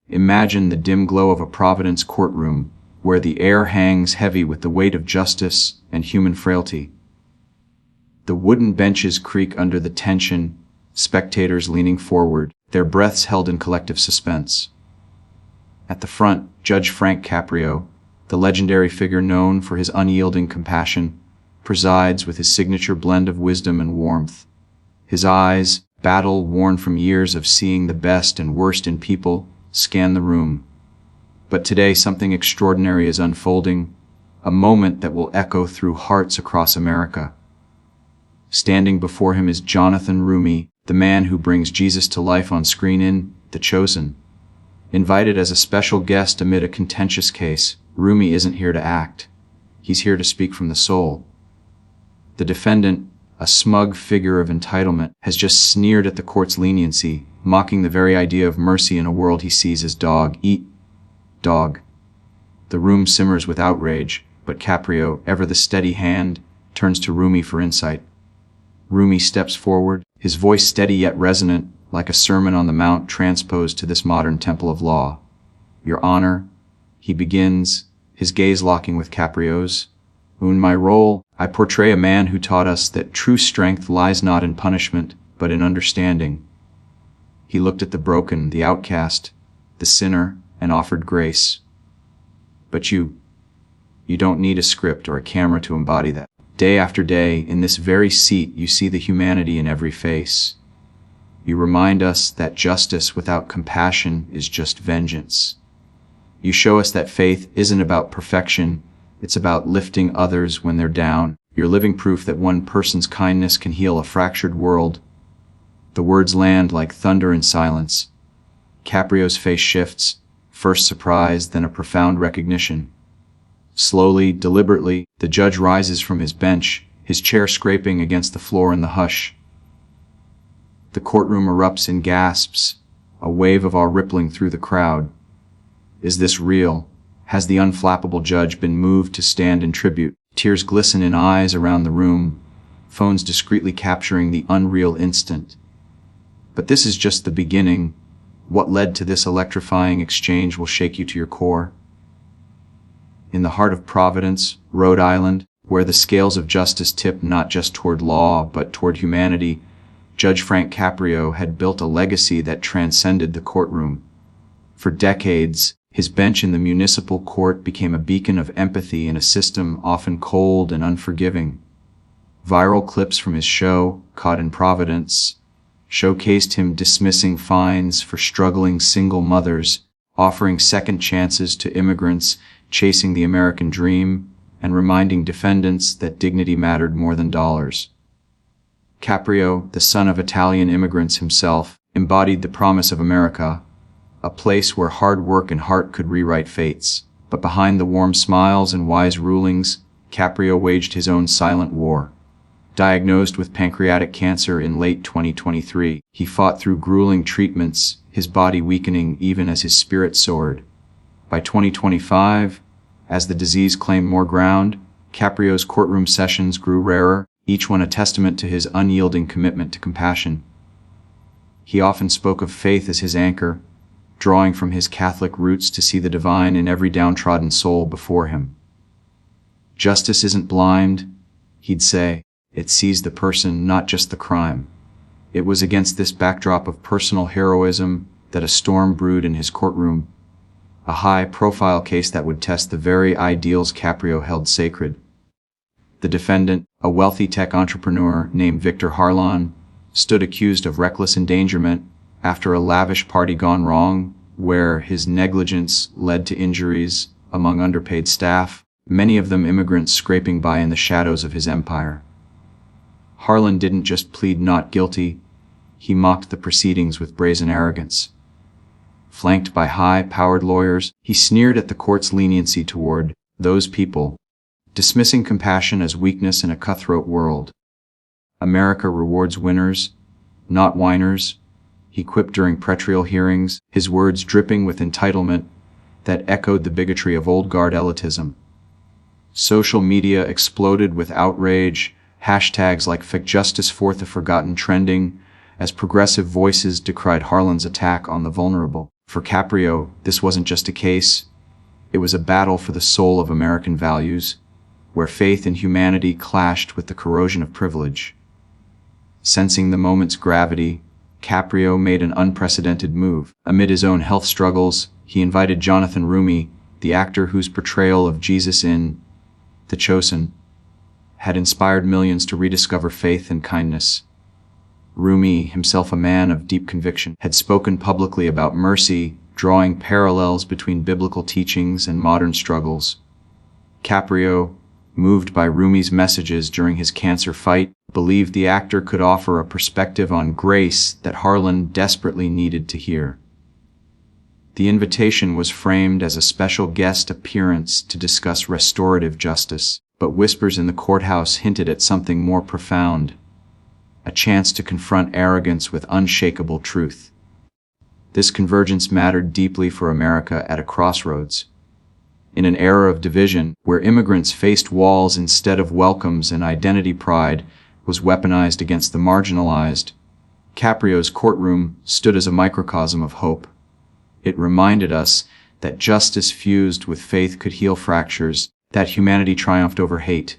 Imagine the dim glow of a Providence courtroom, where the air hangs heavy with the weight of justice and human frailty. The wooden benches creak under the tension, spectators leaning forward, their breaths held in collective suspense. At the front, Judge Frank Caprio, the legendary figure known for his unyielding compassion, presides with his signature blend of wisdom and warmth. His eyes, battle-worn from years of seeing the best and worst in people, scan the room. But today something extraordinary is unfolding, a moment that will echo through hearts across America. Standing before him is Jonathan Roumie, the man who brings Jesus to life on screen in The Chosen. Invited as a special guest amid a contentious case, Roumie isn't here to act. He's here to speak from the soul. The defendant, a smug figure of entitlement, has just sneered at the court's leniency, mocking the very idea of mercy in a world he sees as dog eat dog. The room simmers with outrage, but Caprio, ever the steady hand, turns to Roumie for insight. Roumie steps forward, his voice steady yet resonant, like a sermon on the Mount transposed to this modern temple of law. "Your Honor," he begins, his gaze locking with Caprio's. "In my role, I portray a man who taught us that true strength lies not in punishment, but in understanding." He looked at the broken, the outcast, the sinner, and offered grace. "But you don't need a script or a camera to embody that. Day after day, in this very seat, you see the humanity in every face. You remind us that justice without compassion is just vengeance. You show us that faith isn't about perfection, it's about lifting others when they're down. You're living proof that one person's kindness can heal a fractured world." The words land like thunder in silence. Caprio's face shifts, first surprise, then a profound recognition. Slowly, deliberately, the judge rises from his bench, his chair scraping against the floor in the hush. The courtroom erupts in gasps, a wave of awe rippling through the crowd. Is this real? Has the unflappable judge been moved to stand in tribute? Tears glisten in eyes around the room, phones discreetly capturing the unreal instant. But this is just the beginning. What led to this electrifying exchange will shake you to your core. In the heart of Providence, Rhode Island, where the scales of justice tip not just toward law, but toward humanity, Judge Frank Caprio had built a legacy that transcended the courtroom. For decades, his bench in the municipal court became a beacon of empathy in a system often cold and unforgiving. Viral clips from his show, Caught in Providence, showcased him dismissing fines for struggling single mothers, offering second chances to immigrants chasing the American dream, and reminding defendants that dignity mattered more than dollars. Caprio, the son of Italian immigrants himself, embodied the promise of America, a place where hard work and heart could rewrite fates. But behind the warm smiles and wise rulings, Caprio waged his own silent war. Diagnosed with pancreatic cancer in late 2023, he fought through grueling treatments, his body weakening even as his spirit soared. By 2025, as the disease claimed more ground, Caprio's courtroom sessions grew rarer, each one a testament to his unyielding commitment to compassion. He often spoke of faith as his anchor, drawing from his Catholic roots to see the divine in every downtrodden soul before him. "Justice isn't blind," he'd say. "It sees the person, not just the crime." It was against this backdrop of personal heroism that a storm brewed in his courtroom, a high-profile case that would test the very ideals Caprio held sacred. The defendant, a wealthy tech entrepreneur named Victor Harlan, stood accused of reckless endangerment after a lavish party gone wrong, where his negligence led to injuries among underpaid staff, many of them immigrants scraping by in the shadows of his empire. Harlan didn't just plead not guilty, he mocked the proceedings with brazen arrogance. Flanked by high-powered lawyers, he sneered at the court's leniency toward those people, dismissing compassion as weakness in a cutthroat world. "America rewards winners, not whiners," he quipped during pretrial hearings, his words dripping with entitlement that echoed the bigotry of old-guard elitism. Social media exploded with outrage, hashtags like #FactJustice4TheForgotten trending, as progressive voices decried Harlan's attack on the vulnerable. For Caprio, this wasn't just a case, it was a battle for the soul of American values, where faith and humanity clashed with the corrosion of privilege. Sensing the moment's gravity, Caprio made an unprecedented move. Amid his own health struggles, he invited Jonathan Roumie, the actor whose portrayal of Jesus in The Chosen had inspired millions to rediscover faith and kindness. Roumie, himself a man of deep conviction, had spoken publicly about mercy, drawing parallels between biblical teachings and modern struggles. Caprio, moved by Roumie's messages during his cancer fight, believed the actor could offer a perspective on grace that Harlan desperately needed to hear. The invitation was framed as a special guest appearance to discuss restorative justice, but whispers in the courthouse hinted at something more profound, a chance to confront arrogance with unshakable truth. This convergence mattered deeply for America at a crossroads. In an era of division, where immigrants faced walls instead of welcomes and identity pride was weaponized against the marginalized, Caprio's Courtroom stood as a microcosm of hope. It reminded us that justice fused with faith could heal fractures, that humanity triumphed over hate.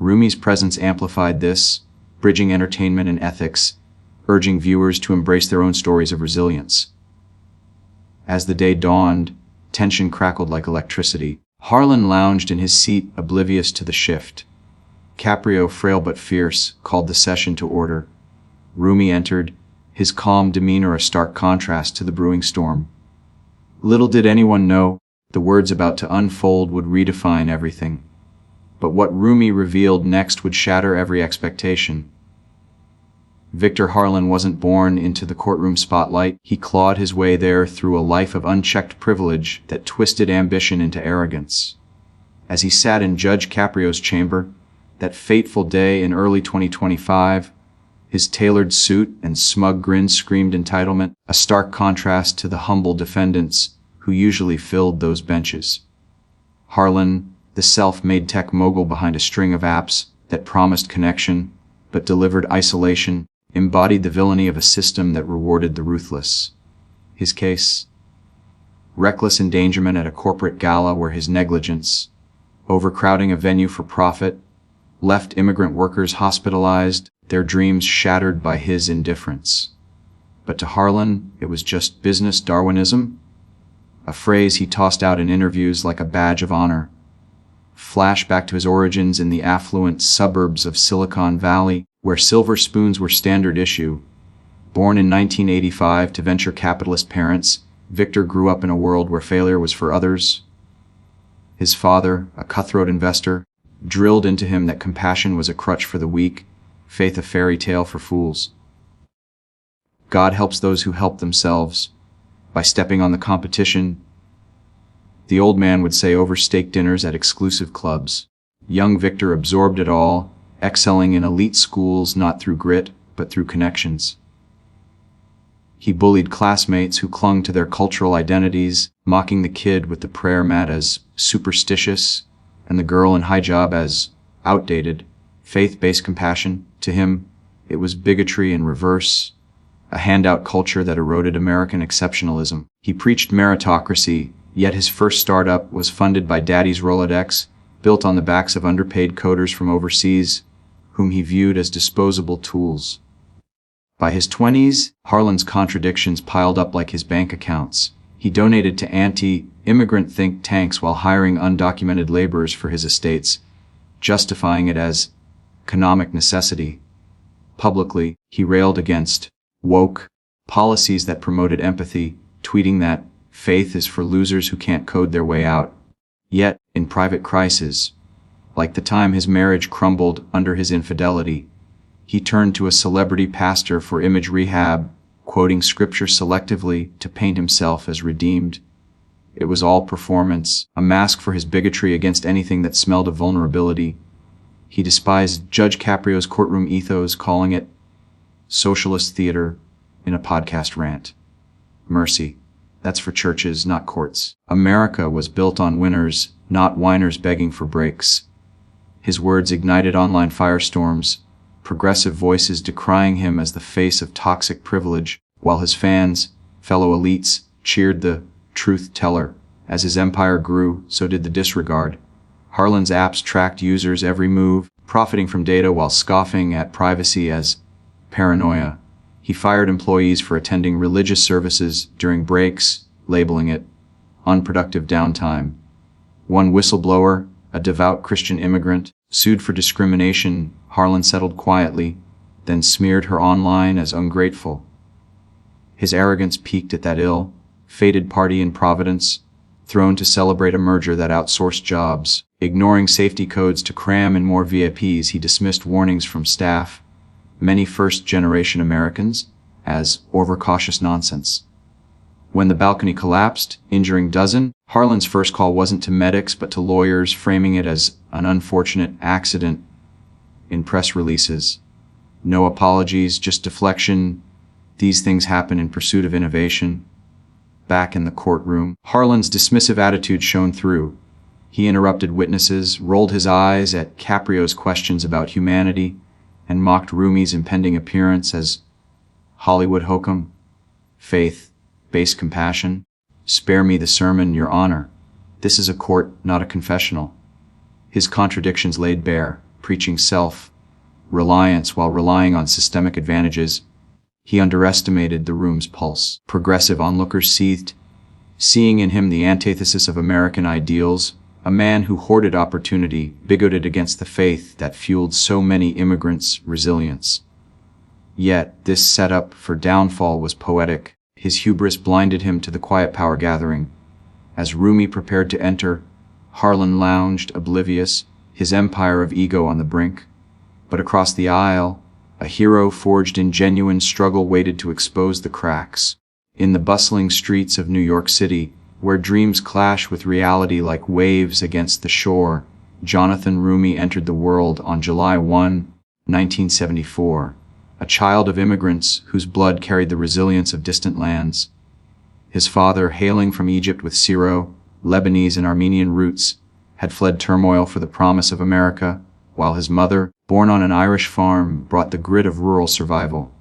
Roumie's presence amplified this, bridging entertainment and ethics, urging viewers to embrace their own stories of resilience. As the day dawned, tension crackled like electricity. Harlan lounged in his seat, oblivious to the shift. Caprio, frail but fierce, called the session to order. Roumie entered, his calm demeanor a stark contrast to the brewing storm. Little did anyone know, the words about to unfold would redefine everything. But what Roumie revealed next would shatter every expectation. Victor Harlan wasn't born into the courtroom spotlight. He clawed his way there through a life of unchecked privilege that twisted ambition into arrogance. As he sat in Judge Caprio's chamber, that fateful day in early 2025, his tailored suit and smug grin screamed entitlement, a stark contrast to the humble defendants who usually filled those benches. Harlan, the self-made tech mogul behind a string of apps that promised connection but delivered isolation, embodied the villainy of a system that rewarded the ruthless. His case? Reckless endangerment at a corporate gala where his negligence, overcrowding a venue for profit, left immigrant workers hospitalized, their dreams shattered by his indifference. But to Harlan, it was just business Darwinism, a phrase he tossed out in interviews like a badge of honor. Flash back to his origins in the affluent suburbs of Silicon Valley, where silver spoons were standard issue. Born in 1985 to venture capitalist parents, Victor grew up in a world where failure was for others. His father, a cutthroat investor, drilled into him that compassion was a crutch for the weak, faith a fairy tale for fools. God helps those who help themselves. By stepping on the competition, the old man would say over steak dinners at exclusive clubs. Young Victor absorbed it all, excelling in elite schools not through grit, but through connections. He bullied classmates who clung to their cultural identities, mocking the kid with the prayer mat as superstitious, and the girl in hijab as outdated. Faith-based compassion, to him, it was bigotry in reverse, a handout culture that eroded American exceptionalism. He preached meritocracy, yet his first startup was funded by Daddy's Rolodex, built on the backs of underpaid coders from overseas, whom he viewed as disposable tools. By his 20s, Harlan's contradictions piled up like his bank accounts. He donated to anti-immigrant think tanks while hiring undocumented laborers for his estates, justifying it as economic necessity. Publicly, he railed against woke policies that promoted empathy, tweeting that faith is for losers who can't code their way out. Yet, in private crises, like the time his marriage crumbled under his infidelity, he turned to a celebrity pastor for image rehab, quoting scripture selectively to paint himself as redeemed. It was all performance, a mask for his bigotry against anything that smelled of vulnerability. He despised Judge Caprio's courtroom ethos, calling it socialist theater in a podcast rant. Mercy. That's for churches, not courts. America was built on winners, not whiners begging for breaks. His words ignited online firestorms, progressive voices decrying him as the face of toxic privilege, while his fans, fellow elites, cheered the truth teller. As his empire grew, so did the disregard. Harlan's apps tracked users' every move, profiting from data while scoffing at privacy as paranoia. He fired employees for attending religious services during breaks, labeling it unproductive downtime. One whistleblower, a devout Christian immigrant, sued for discrimination. Harlan settled quietly, then smeared her online as ungrateful. His arrogance peaked at that ill-fated party in Providence, thrown to celebrate a merger that outsourced jobs. Ignoring safety codes to cram in more VIPs, he dismissed warnings from staff, many first-generation Americans, as overcautious nonsense. When the balcony collapsed, injuring dozens, Harlan's first call wasn't to medics but to lawyers, framing it as an unfortunate accident. In press releases, no apologies, just deflection. These things happen in pursuit of innovation. Back in the courtroom, Harlan's dismissive attitude shone through. He interrupted witnesses, rolled his eyes at Caprio's questions about humanity, and mocked Roumie's impending appearance as Hollywood hokum. Faith, base compassion. Spare me the sermon, Your Honor. This is a court, not a confessional. His contradictions laid bare, preaching self-reliance while relying on systemic advantages. He underestimated the room's pulse. Progressive onlookers seethed, seeing in him the antithesis of American ideals, a man who hoarded opportunity, bigoted against the faith that fueled so many immigrants' resilience. Yet, this setup for downfall was poetic. His hubris blinded him to the quiet power gathering. As Roumie prepared to enter, Harlan lounged, oblivious, his empire of ego on the brink. But across the aisle, a hero forged in genuine struggle waited to expose the cracks. In the bustling streets of New York City, where dreams clash with reality like waves against the shore, Jonathan Roumie entered the world on July 1, 1974, a child of immigrants whose blood carried the resilience of distant lands. His father, hailing from Egypt with Syro, Lebanese and Armenian roots, had fled turmoil for the promise of America, while his mother, born on an Irish farm, brought the grit of rural survival.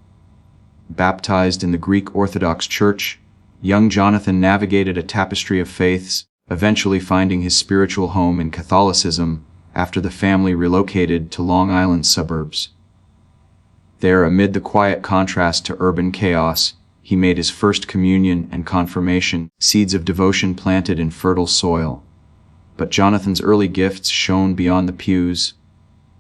Baptized in the Greek Orthodox Church, young Jonathan navigated a tapestry of faiths, eventually finding his spiritual home in Catholicism after the family relocated to Long Island's suburbs. There, amid the quiet contrast to urban chaos, he made his first communion and confirmation, seeds of devotion planted in fertile soil. But Jonathan's early gifts shone beyond the pews.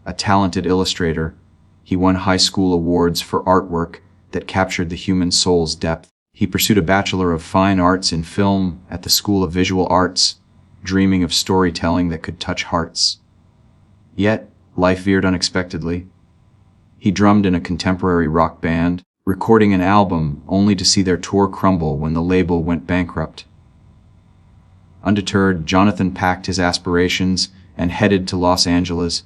A talented illustrator, he won high school awards for artwork that captured the human soul's depth. He pursued a Bachelor of Fine Arts in film at the School of Visual Arts, dreaming of storytelling that could touch hearts. Yet, life veered unexpectedly. He drummed in a contemporary rock band, recording an album only to see their tour crumble when the label went bankrupt. Undeterred, Jonathan packed his aspirations and headed to Los Angeles,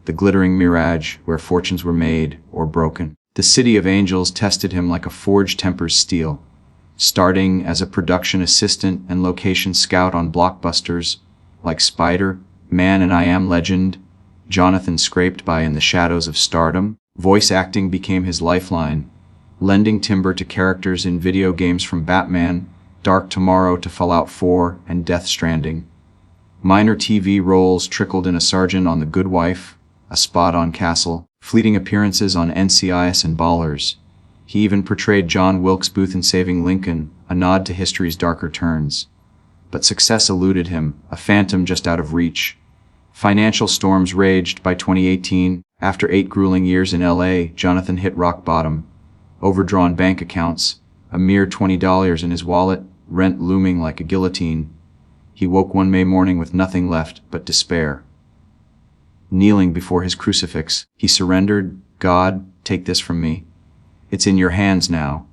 the glittering mirage where fortunes were made or broken. The City of Angels tested him like a forged temper's steel. Starting as a production assistant and location scout on blockbusters like Spider-Man and I Am Legend, Jonathan scraped by in the shadows of stardom. Voice acting became his lifeline, lending timbre to characters in video games from Batman, Dark Tomorrow to Fallout 4, and Death Stranding. Minor TV roles trickled in A Sergeant on The Good Wife, a spot on Castle, fleeting appearances on NCIS and Ballers. He even portrayed John Wilkes Booth in Saving Lincoln, a nod to history's darker turns. But success eluded him, a phantom just out of reach. Financial storms raged. By 2018, after 8 grueling years in LA, Jonathan hit rock bottom. Overdrawn bank accounts, a mere $20 in his wallet, rent looming like a guillotine. He woke one May morning with nothing left but despair. Kneeling before his crucifix, he surrendered. God, take this from me. It's in your hands now.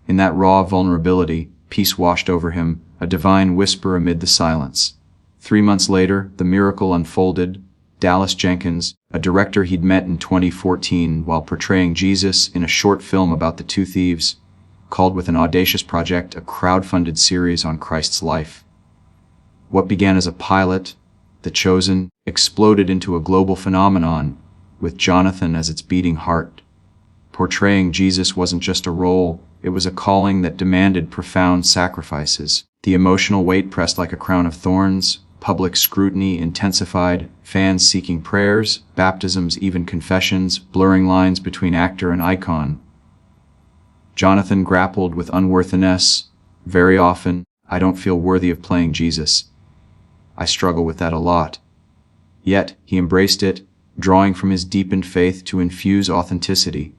In that raw vulnerability, peace washed over him, a divine whisper amid the silence. 3 months later, the miracle unfolded. Dallas Jenkins, a director he'd met in 2014 while portraying Jesus in a short film about the two thieves, called with an audacious project a crowd-funded series on Christ's life. What began as a pilot, The Chosen, exploded into a global phenomenon, with Jonathan as its beating heart. Portraying Jesus wasn't just a role, It was a calling that demanded profound sacrifices. The emotional weight pressed like a crown of thorns, public scrutiny intensified, fans seeking prayers, baptisms, even confessions, blurring lines between actor and icon. Jonathan grappled with unworthiness. Very often, I don't feel worthy of playing Jesus. I struggle with that a lot. Yet, he embraced it, drawing from his deepened faith to infuse authenticity.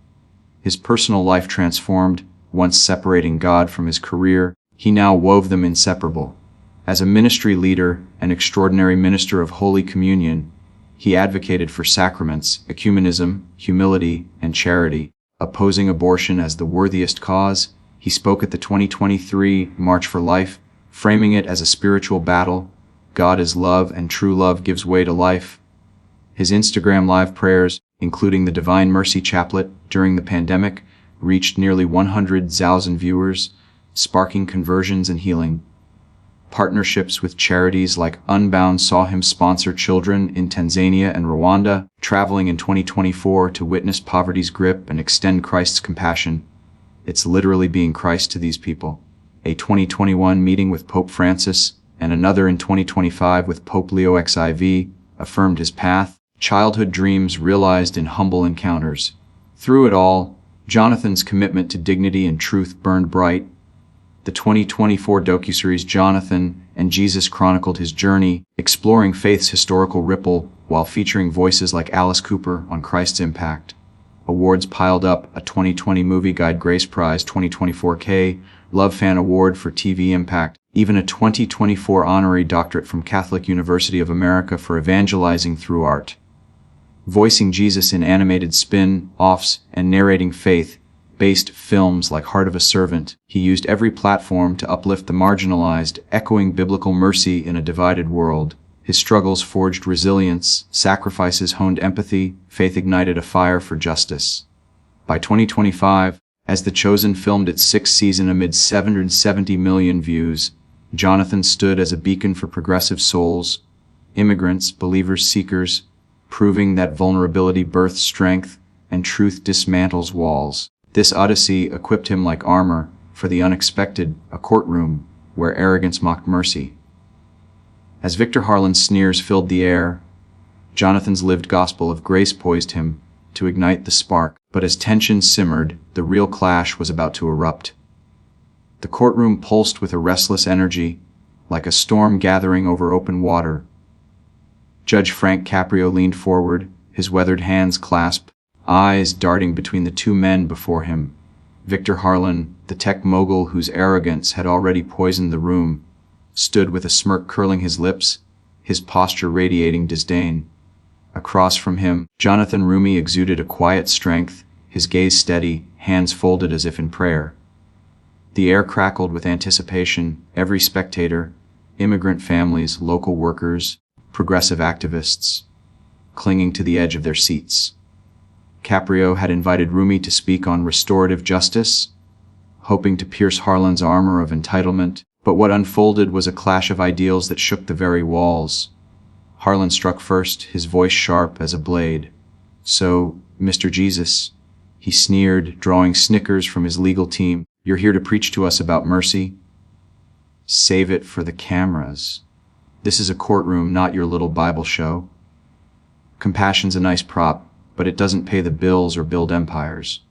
His personal life transformed, once separating God from his career, he now wove them inseparable. As a ministry leader, an extraordinary minister of Holy Communion, he advocated for sacraments, ecumenism, humility, and charity. Opposing abortion as the worthiest cause, he spoke at the 2023 March for Life, framing it as a spiritual battle. God is love and true love gives way to life. His Instagram live prayers, including the Divine Mercy Chaplet during the pandemic, reached nearly 100,000 viewers, sparking conversions and healing. Partnerships with charities like Unbound saw him sponsor children in Tanzania and Rwanda, traveling in 2024 to witness poverty's grip and extend Christ's compassion. It's literally being Christ to these people. A 2021 meeting with Pope Francis and another in 2025 with Pope Leo XIV affirmed his path, childhood dreams realized in humble encounters. Through it all, Jonathan's commitment to dignity and truth burned bright. The 2024 docuseries Jonathan and Jesus chronicled his journey, exploring faith's historical ripple while featuring voices like Alice Cooper on Christ's impact. Awards piled up: a 2020 Movie Guide Grace Prize 2024 K, Love Fan Award for TV Impact, even a 2024 honorary doctorate from Catholic University of America for evangelizing through art. Voicing Jesus in animated spin-offs and narrating faith-based films like Heart of a Servant, he used every platform to uplift the marginalized, echoing biblical mercy in a divided world. His struggles forged resilience, sacrifices honed empathy, faith ignited a fire for justice. By 2025, as The Chosen filmed its sixth season amid 770 million views, Jonathan stood as a beacon for progressive souls, immigrants, believers, seekers, proving that vulnerability births strength and truth dismantles walls. This odyssey equipped him like armor for the unexpected, a courtroom where arrogance mocked mercy. As Victor Harlan's sneers filled the air, Jonathan's lived gospel of grace poised him to ignite the spark. But as tension simmered, the real clash was about to erupt. The courtroom pulsed with a restless energy, like a storm gathering over open water. Judge Frank Caprio leaned forward, his weathered hands clasped, eyes darting between the two men before him. Victor Harlan, the tech mogul whose arrogance had already poisoned the room, stood with a smirk curling his lips, his posture radiating disdain. Across from him, Jonathan Roumie exuded a quiet strength, his gaze steady, hands folded as if in prayer. The air crackled with anticipation. Every spectator, immigrant families, local workers, progressive activists, clinging to the edge of their seats. Caprio had invited Roumie to speak on restorative justice, hoping to pierce Harlan's armor of entitlement, but what unfolded was a clash of ideals that shook the very walls. Harlan struck first, his voice sharp as a blade. "So, Mr. Jesus," he sneered, drawing snickers from his legal team, "you're here to preach to us about mercy? Save it for the cameras. This is a courtroom, not your little Bible show. Compassion's a nice prop, but it doesn't pay the bills or build empires.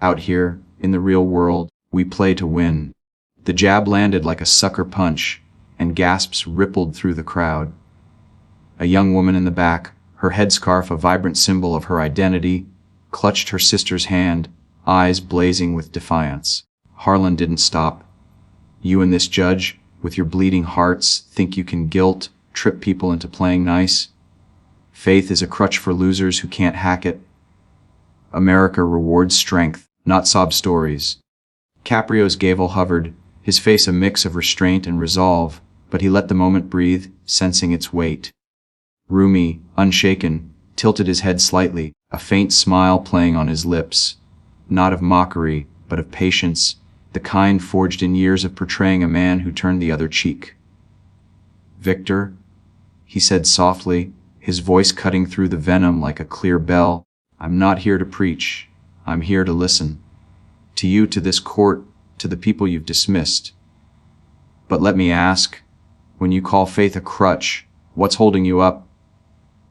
Out here, in the real world, we play to win." The jab landed like a sucker punch, and gasps rippled through the crowd. A young woman in the back, her headscarf a vibrant symbol of her identity, clutched her sister's hand, eyes blazing with defiance. Harlan didn't stop. "You and this judge, with your bleeding hearts, think you can guilt, trip people into playing nice? Faith is a crutch for losers who can't hack it. America rewards strength, not sob stories." Caprio's gavel hovered, his face a mix of restraint and resolve, but he let the moment breathe, sensing its weight. Roumie, unshaken, tilted his head slightly, a faint smile playing on his lips, not of mockery, but of patience, the kind forged in years of portraying a man who turned the other cheek. "Victor," he said softly, his voice cutting through the venom like a clear bell, "I'm not here to preach. I'm here to listen. to you, to this court, to the people you've dismissed. But let me ask, when you call faith a crutch, what's holding you up?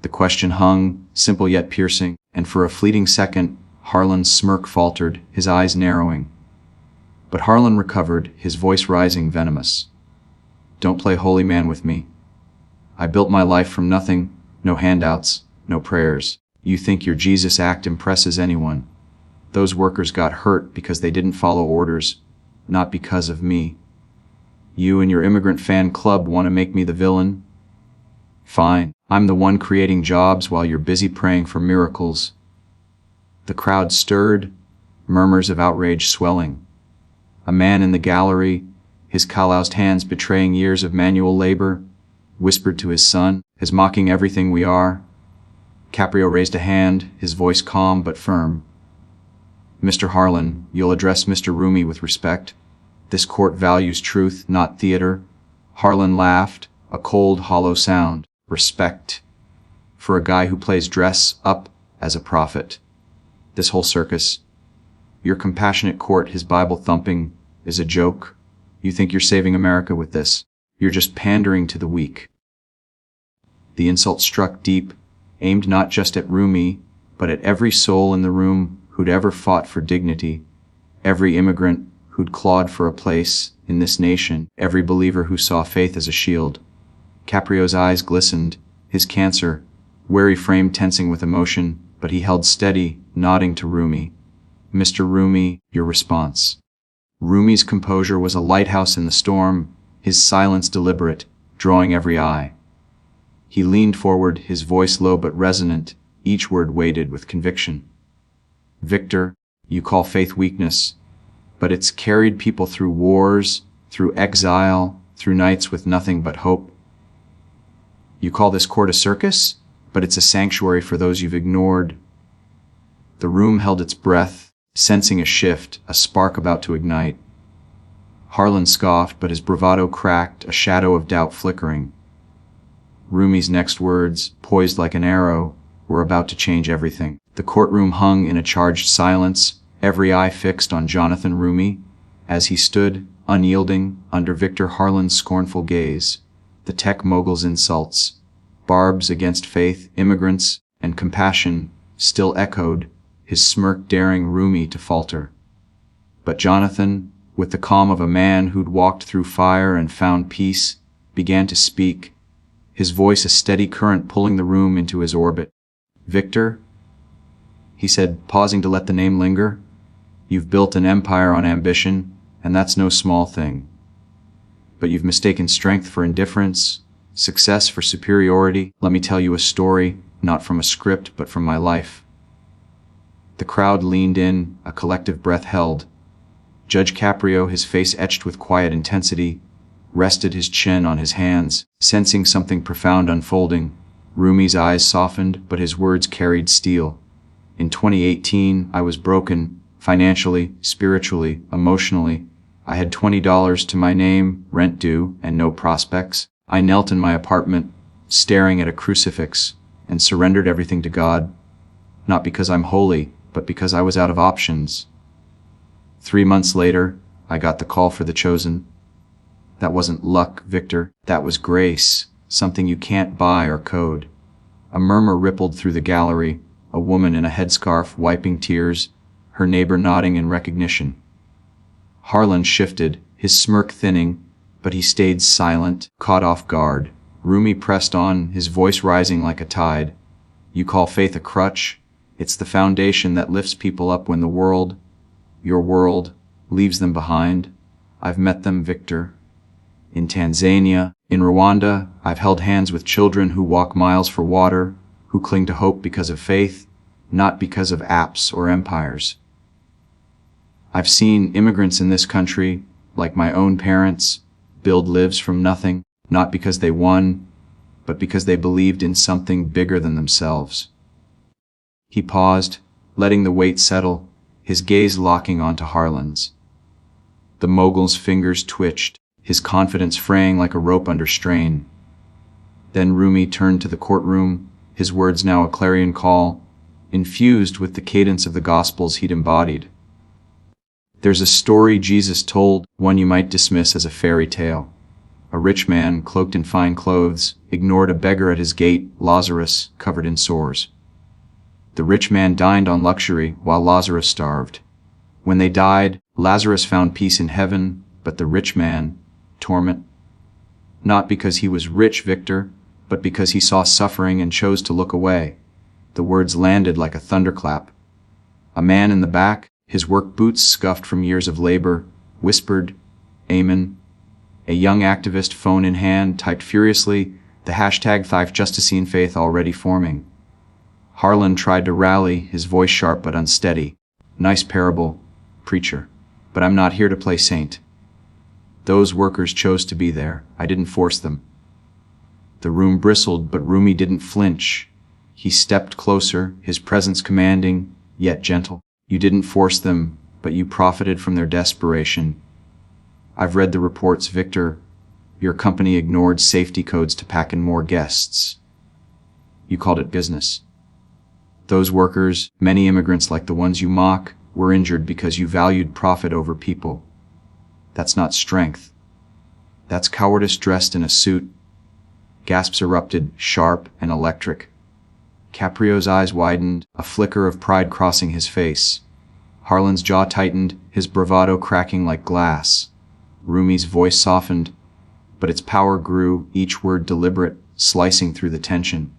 The question hung, simple yet piercing, and for a fleeting second, Harlan's smirk faltered, his eyes narrowing. But Harlan recovered, his voice rising, venomous. Don't play holy man with me. I built my life from nothing, no handouts, no prayers. You think your Jesus act impresses anyone. Those workers got hurt because they didn't follow orders, not because of me. You and your immigrant fan club want to make me the villain? Fine, I'm the one creating jobs while you're busy praying for miracles. The crowd stirred, murmurs of outrage swelling. A man in the gallery, his calloused hands betraying years of manual labor, whispered to his son, "Is mocking everything we are." Caprio raised a hand, his voice calm but firm. "Mr. Harlan, you'll address Mr. Roumie with respect. This court values truth, not theater." Harlan laughed, a cold, hollow sound. "Respect. For a guy who plays dress up as a prophet. This whole circus. Your compassionate court, his Bible thumping, is a joke. You think you're saving America with this. You're just pandering to the weak." The insult struck deep, aimed not just at Roumie, but at every soul in the room who'd ever fought for dignity, every immigrant who'd clawed for a place in this nation, every believer who saw faith as a shield. Caprio's eyes glistened, his cancer, wary frame tensing with emotion, but he held steady, nodding to Roumie. "Mr. Roumie, your response." Roumie's composure was a lighthouse in the storm, his silence deliberate, drawing every eye. He leaned forward, his voice low but resonant, each word weighted with conviction. "Victor, you call faith weakness, but it's carried people through wars, through exile, through nights with nothing but hope. You call this court a circus, but it's a sanctuary for those you've ignored." The room held its breath, sensing a shift, a spark about to ignite. Harlan scoffed, but his bravado cracked, a shadow of doubt flickering. Roumie's next words, poised like an arrow, were about to change everything. The courtroom hung in a charged silence, every eye fixed on Jonathan Roumie, as he stood, unyielding, under Victor Harlan's scornful gaze. The tech mogul's insults, barbs against faith, immigrants, and compassion, still echoed, his smirk daring Roumie to falter. But Jonathan, with the calm of a man who'd walked through fire and found peace, began to speak, his voice a steady current pulling the room into his orbit. "Victor," he said, pausing to let the name linger, "you've built an empire on ambition, and that's no small thing. But you've mistaken strength for indifference, success for superiority. Let me tell you a story, not from a script, but from my life." The crowd leaned in, a collective breath held. Judge Caprio, his face etched with quiet intensity, rested his chin on his hands, sensing something profound unfolding. Roumie's eyes softened, but his words carried steel. "In 2018, I was broken, financially, spiritually, emotionally. I had $20 to my name, rent due, and no prospects. I knelt in my apartment, staring at a crucifix, and surrendered everything to God. Not because I'm holy, but because I was out of options. 3 months later, I got the call for The Chosen. That wasn't luck, Victor. That was grace, something you can't buy or code." A murmur rippled through the gallery, a woman in a headscarf wiping tears, her neighbor nodding in recognition. Harlan shifted, his smirk thinning, but he stayed silent, caught off guard. Roumie pressed on, his voice rising like a tide. "You call faith a crutch? It's the foundation that lifts people up when the world, your world, leaves them behind. I've met them, Victor. In Tanzania, in Rwanda, I've held hands with children who walk miles for water, who cling to hope because of faith, not because of apps or empires. I've seen immigrants in this country, like my own parents, build lives from nothing, not because they won, but because they believed in something bigger than themselves." He paused, letting the weight settle, his gaze locking onto Harlan's. The mogul's fingers twitched, his confidence fraying like a rope under strain. Then Roumie turned to the courtroom, his words now a clarion call, infused with the cadence of the Gospels he'd embodied. There's a story Jesus told, one you might dismiss as a fairy tale. A rich man, cloaked in fine clothes, ignored a beggar at his gate, Lazarus, covered in sores. The rich man dined on luxury, while Lazarus starved. When they died, Lazarus found peace in heaven, but the rich man, torment. Not because he was rich, Victor, but because he saw suffering and chose to look away. The words landed like a thunderclap. A man in the back, his work boots scuffed from years of labor, whispered, "Amen." A young activist, phone in hand, typed furiously, the hashtag #5justicine faith already forming. Harlan tried to rally, his voice sharp but unsteady. "Nice parable, preacher, but I'm not here to play saint. Those workers chose to be there. I didn't force them." The room bristled, but Roumie didn't flinch. He stepped closer, his presence commanding, yet gentle. "You didn't force them, but you profited from their desperation. I've read the reports, Victor. Your company ignored safety codes to pack in more guests. You called it business. Those workers, many immigrants like the ones you mock, were injured because you valued profit over people. That's not strength. That's cowardice dressed in a suit." Gasps erupted, sharp and electric. Caprio's eyes widened, a flicker of pride crossing his face. Harlan's jaw tightened, his bravado cracking like glass. Roumie's voice softened, but its power grew, each word deliberate, slicing through the tension.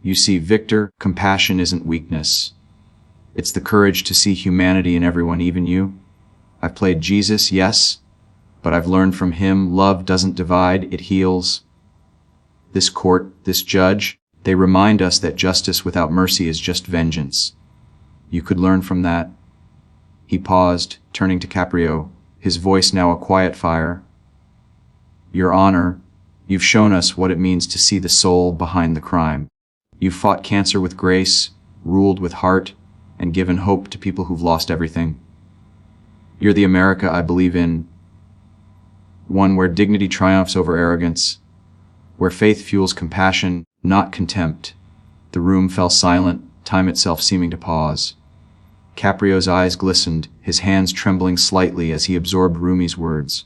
"You see, Victor, compassion isn't weakness. It's the courage to see humanity in everyone, even you. I've played Jesus, yes, but I've learned from him love doesn't divide, it heals. This court, this judge, they remind us that justice without mercy is just vengeance. You could learn from that." He paused, turning to Caprio, his voice now a quiet fire. "Your Honor, you've shown us what it means to see the soul behind the crime. You've fought cancer with grace, ruled with heart, and given hope to people who've lost everything. You're the America I believe in. One where dignity triumphs over arrogance, where faith fuels compassion, not contempt." The room fell silent, time itself seeming to pause. Caprio's eyes glistened, his hands trembling slightly as he absorbed Roumie's words.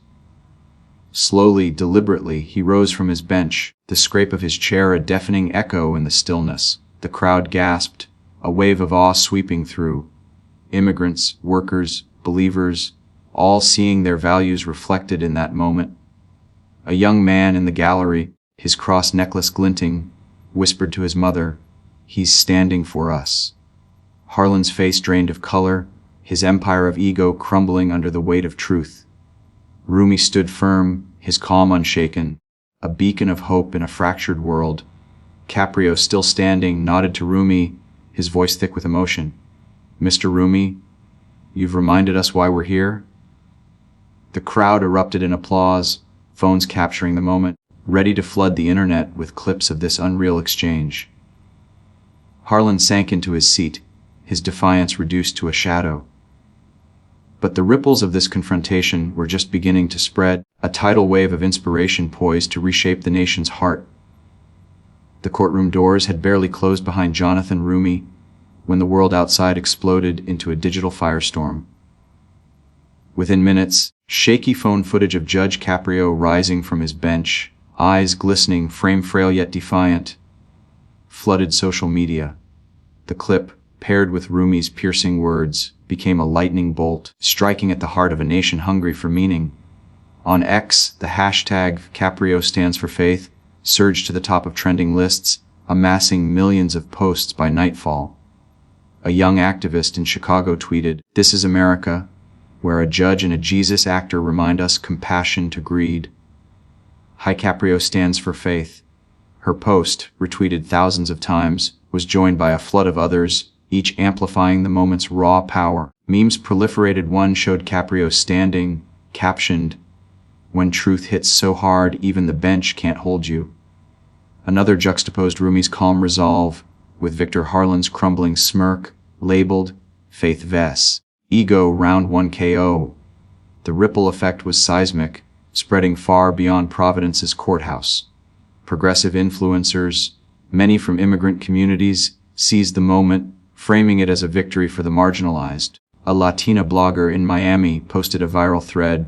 Slowly, deliberately, he rose from his bench, the scrape of his chair a deafening echo in the stillness. The crowd gasped, a wave of awe sweeping through. Immigrants, workers, believers, all seeing their values reflected in that moment. A young man in the gallery, his cross necklace glinting, whispered to his mother, "He's standing for us." Harlan's face drained of color, his empire of ego crumbling under the weight of truth. Roumie stood firm, his calm unshaken, a beacon of hope in a fractured world. Caprio, still standing, nodded to Roumie, his voice thick with emotion. "Mr. Roumie, you've reminded us why we're here." The crowd erupted in applause, phones capturing the moment, ready to flood the internet with clips of this unreal exchange. Harlan sank into his seat, his defiance reduced to a shadow. But the ripples of this confrontation were just beginning to spread, a tidal wave of inspiration poised to reshape the nation's heart. The courtroom doors had barely closed behind Jonathan Roumie when the world outside exploded into a digital firestorm. Within minutes, shaky phone footage of Judge Caprio rising from his bench, eyes glistening, frame frail yet defiant, flooded social media. The clip, paired with Roumie's piercing words, became a lightning bolt, striking at the heart of a nation hungry for meaning. On X, the hashtag Caprio stands for faith surged to the top of trending lists, amassing millions of posts by nightfall. A young activist in Chicago tweeted, "This is America, where a judge and a Jesus actor remind us compassion to greed." Hi Caprio stands for faith. Her post, retweeted thousands of times, was joined by a flood of others, each amplifying the moment's raw power. Memes proliferated. One showed Caprio standing, captioned, "When truth hits so hard even the bench can't hold you." Another juxtaposed Roumie's calm resolve with Victor Harlan's crumbling smirk, labeled, "Faith Vess. Ego round 1 KO." The ripple effect was seismic, spreading far beyond Providence's courthouse. Progressive influencers, many from immigrant communities, seized the moment, framing it as a victory for the marginalized. A Latina blogger in Miami posted a viral thread.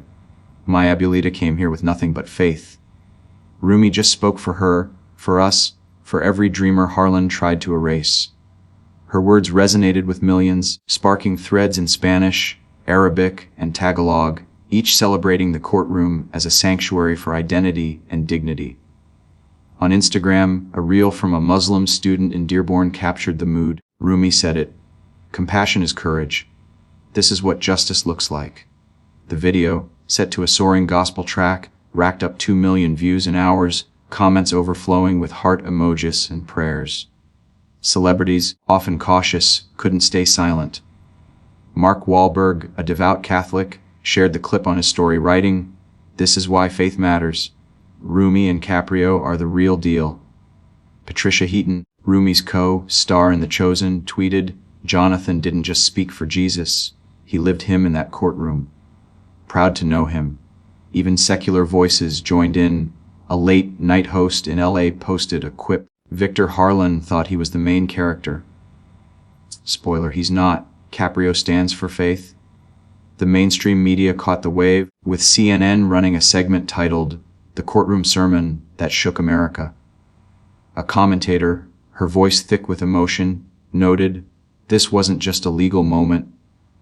My abuelita came here with nothing but faith. Roumie just spoke for her, for us, for every dreamer Harlan tried to erase. Her words resonated with millions, sparking threads in Spanish, Arabic, and Tagalog, each celebrating the courtroom as a sanctuary for identity and dignity. On Instagram, a reel from a Muslim student in Dearborn captured the mood. Roumie said it. Compassion is courage. This is what justice looks like. The video, set to a soaring gospel track, racked up 2 million views in hours, comments overflowing with heart emojis and prayers. Celebrities, often cautious, couldn't stay silent. Mark Wahlberg, a devout Catholic, shared the clip on his story, writing, "This is why faith matters. Roumie and Caprio are the real deal." Patricia Heaton, Roumie's co-star in The Chosen, tweeted, "Jonathan didn't just speak for Jesus, he lived him in that courtroom. Proud to know him." Even secular voices joined in. A late-night host in LA posted a quip. Victor Harlan thought he was the main character. Spoiler, he's not. Caprio stands for faith. The mainstream media caught the wave, with CNN running a segment titled, "The Courtroom Sermon That Shook America." A commentator, her voice thick with emotion, noted, "This wasn't just a legal moment,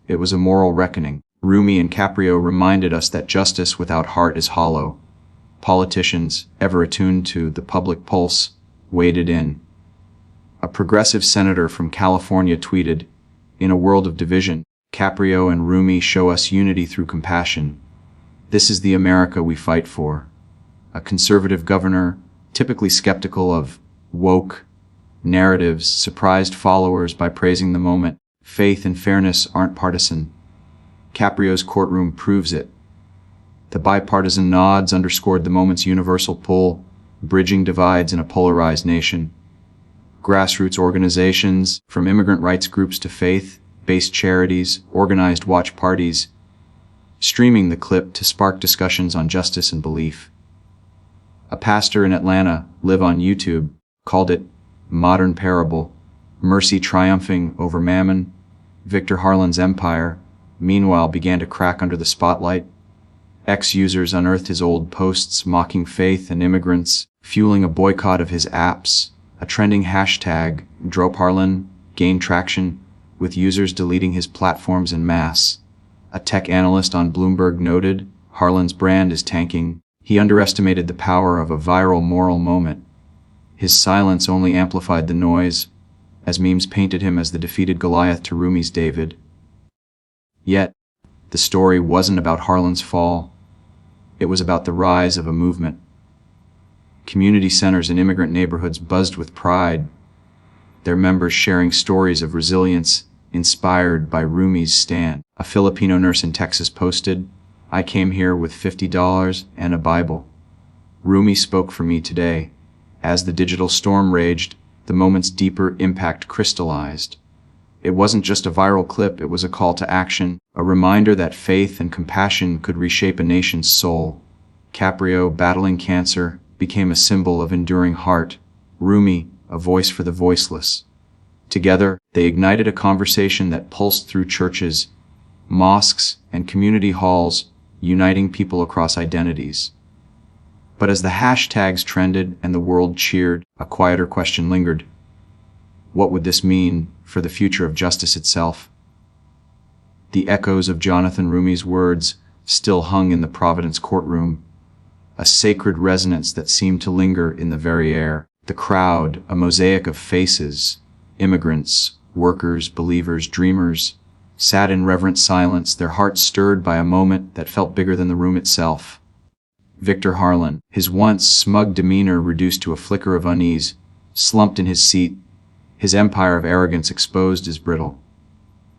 it was a moral reckoning." Roumie and Caprio reminded us that justice without heart is hollow. Politicians, ever attuned to the public pulse, waded in. A progressive senator from California tweeted, "In a world of division, Caprio and Roumie show us unity through compassion. This is the America we fight for." A conservative governor, typically skeptical of woke narratives, surprised followers by praising the moment. Faith and fairness aren't partisan. Caprio's courtroom proves it. The bipartisan nods underscored the moment's universal pull, bridging divides in a polarized nation. Grassroots organizations, from immigrant rights groups to faith-based charities, organized watch parties, streaming the clip to spark discussions on justice and belief. A pastor in Atlanta, live on YouTube, called it modern parable, mercy triumphing over mammon. Victor Harlan's empire, meanwhile, began to crack under the spotlight. Ex-users unearthed his old posts mocking faith and immigrants, fueling a boycott of his apps. A trending hashtag, #DropHarlan, gained traction, with users deleting his platforms en masse. A tech analyst on Bloomberg noted, Harlan's brand is tanking. He underestimated the power of a viral moral moment. His silence only amplified the noise, as memes painted him as the defeated Goliath to Roumie's David. Yet, the story wasn't about Harlan's fall. It was about the rise of a movement. Community centers in immigrant neighborhoods buzzed with pride, their members sharing stories of resilience inspired by Roumie's stand. A Filipino nurse in Texas posted, "I came here with $50 and a Bible. Roumie spoke for me today." As the digital storm raged, the moment's deeper impact crystallized. It wasn't just a viral clip, it was a call to action, a reminder that faith and compassion could reshape a nation's soul. Caprio, battling cancer, became a symbol of enduring heart. Roumie, a voice for the voiceless. Together, they ignited a conversation that pulsed through churches, mosques, and community halls, uniting people across identities. But as the hashtags trended and the world cheered, a quieter question lingered. What would this mean for the future of justice itself? The echoes of Jonathan Roumie's words still hung in the Providence courtroom, a sacred resonance that seemed to linger in the very air. The crowd, a mosaic of faces, immigrants, workers, believers, dreamers, sat in reverent silence, their hearts stirred by a moment that felt bigger than the room itself. Victor Harlan, his once smug demeanor reduced to a flicker of unease, slumped in his seat, his empire of arrogance exposed as brittle.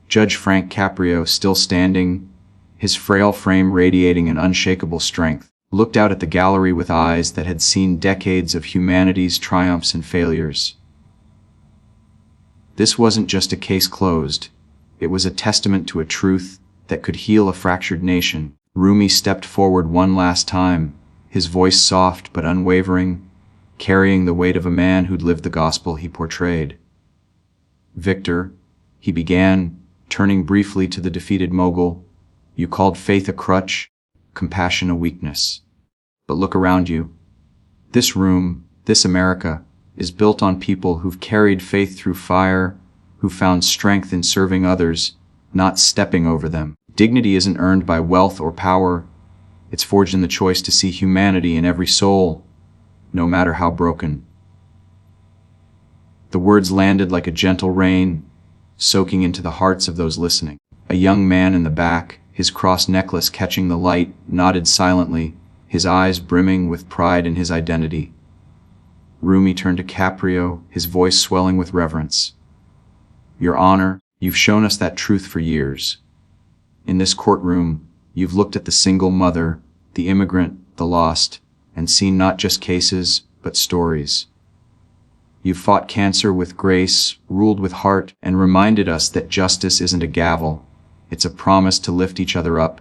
Judge Frank Caprio, still standing, his frail frame radiating an unshakable strength, looked out at the gallery with eyes that had seen decades of humanity's triumphs and failures. This wasn't just a case closed. It was a testament to a truth that could heal a fractured nation. Roumie stepped forward one last time, his voice soft but unwavering, carrying the weight of a man who'd lived the gospel he portrayed. "Victor," he began, turning briefly to the defeated mogul. You called faith a crutch, compassion a weakness. But look around you. This room, this America, is built on people who've carried faith through fire, who found strength in serving others, not stepping over them. Dignity isn't earned by wealth or power. It's forged in the choice to see humanity in every soul, no matter how broken. The words landed like a gentle rain, soaking into the hearts of those listening. A young man in the back, his cross necklace catching the light, nodded silently, his eyes brimming with pride in his identity. Roumie turned to Caprio, his voice swelling with reverence. Your Honor, you've shown us that truth for years. In this courtroom, you've looked at the single mother, the immigrant, the lost, and seen not just cases, but stories. You've fought cancer with grace, ruled with heart, and reminded us that justice isn't a gavel, it's a promise to lift each other up.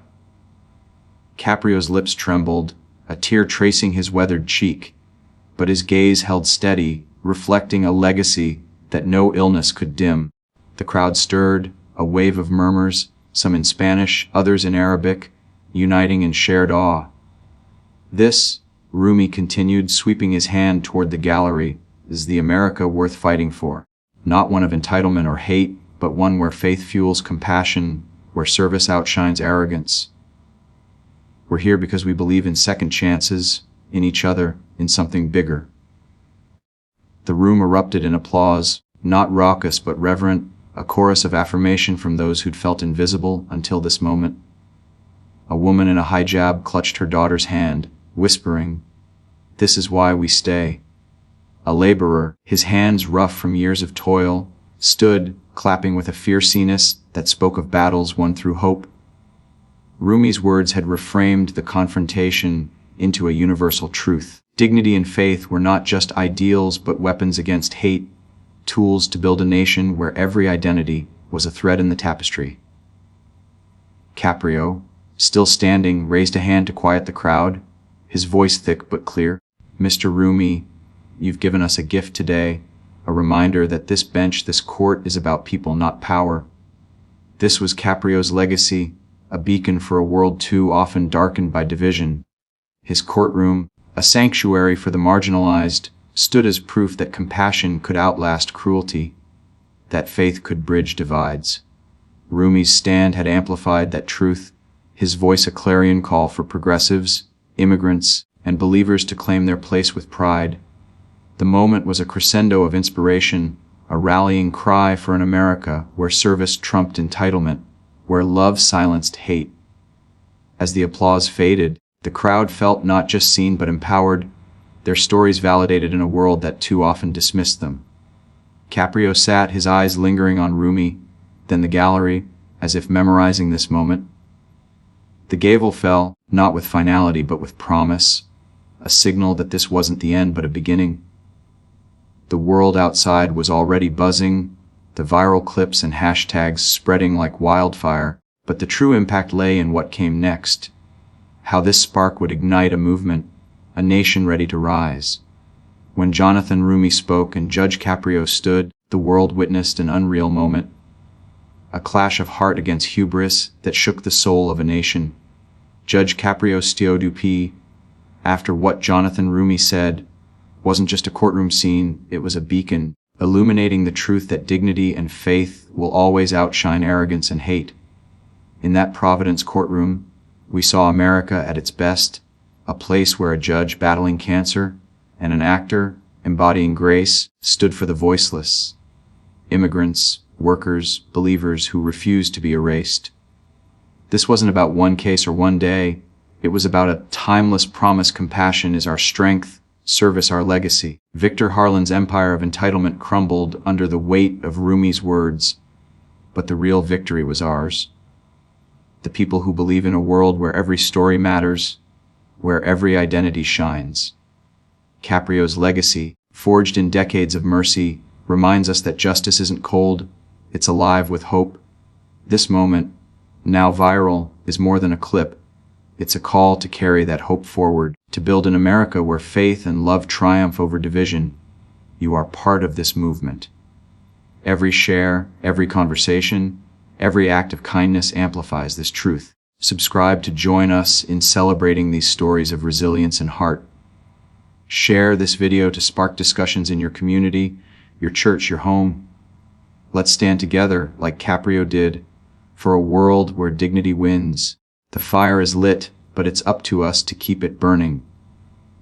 Caprio's lips trembled, a tear tracing his weathered cheek, but his gaze held steady, reflecting a legacy that no illness could dim. The crowd stirred, a wave of murmurs, some in Spanish, others in Arabic, uniting in shared awe. This, Roumie continued, sweeping his hand toward the gallery, is the America worth fighting for. Not one of entitlement or hate, but one where faith fuels compassion, where service outshines arrogance. We're here because we believe in second chances, in each other, in something bigger. The room erupted in applause, not raucous but reverent, a chorus of affirmation from those who'd felt invisible until this moment. A woman in a hijab clutched her daughter's hand, whispering, "This is why we stay." A laborer, his hands rough from years of toil, stood, clapping with a fierceness that spoke of battles won through hope. Roumie's words had reframed the confrontation into a universal truth. Dignity and faith were not just ideals but weapons against hate, tools to build a nation where every identity was a thread in the tapestry. Caprio, still standing, raised a hand to quiet the crowd, his voice thick but clear. "Mr. Roumie, you've given us a gift today, a reminder that this bench, this court, is about people, not power." This was Caprio's legacy, a beacon for a world too often darkened by division. His courtroom, a sanctuary for the marginalized, stood as proof that compassion could outlast cruelty, that faith could bridge divides. Roumie's stand had amplified that truth, his voice a clarion call for progressives, immigrants, and believers to claim their place with pride. The moment was a crescendo of inspiration, a rallying cry for an America where service trumped entitlement, where love silenced hate. As the applause faded, the crowd felt not just seen but empowered, their stories validated in a world that too often dismissed them. Caprio sat, his eyes lingering on Roumie, then the gallery, as if memorizing this moment. The gavel fell, not with finality but with promise, a signal that this wasn't the end but a beginning. The world outside was already buzzing, the viral clips and hashtags spreading like wildfire, but the true impact lay in what came next. How this spark would ignite a movement, a nation ready to rise. When Jonathan Roumie spoke and Judge Caprio stood, the world witnessed an unreal moment. A clash of heart against hubris that shook the soul of a nation. Judge Caprio stood after what Jonathan Roumie said wasn't just a courtroom scene, it was a beacon, illuminating the truth that dignity and faith will always outshine arrogance and hate. In that Providence courtroom, we saw America at its best, a place where a judge battling cancer and an actor embodying grace stood for the voiceless, immigrants, workers, believers who refused to be erased. This wasn't about one case or one day, it was about a timeless promise: compassion is our strength, service our legacy. Victor Harlan's empire of entitlement crumbled under the weight of Roumie's words, but the real victory was ours. The people who believe in a world where every story matters, where every identity shines. Caprio's legacy, forged in decades of mercy, reminds us that justice isn't cold, it's alive with hope. This moment, now viral, is more than a clip. It's a call to carry that hope forward, to build an America where faith and love triumph over division. You are part of this movement. Every share, every conversation, Every act of kindness amplifies this truth. Subscribe to join us in celebrating these stories of resilience and heart. Share this video to spark discussions in your community, your church, your home. Let's stand together, like Caprio did, for a world where dignity wins. The fire is lit, but it's up to us to keep it burning.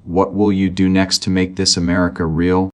What will you do next to make this America real?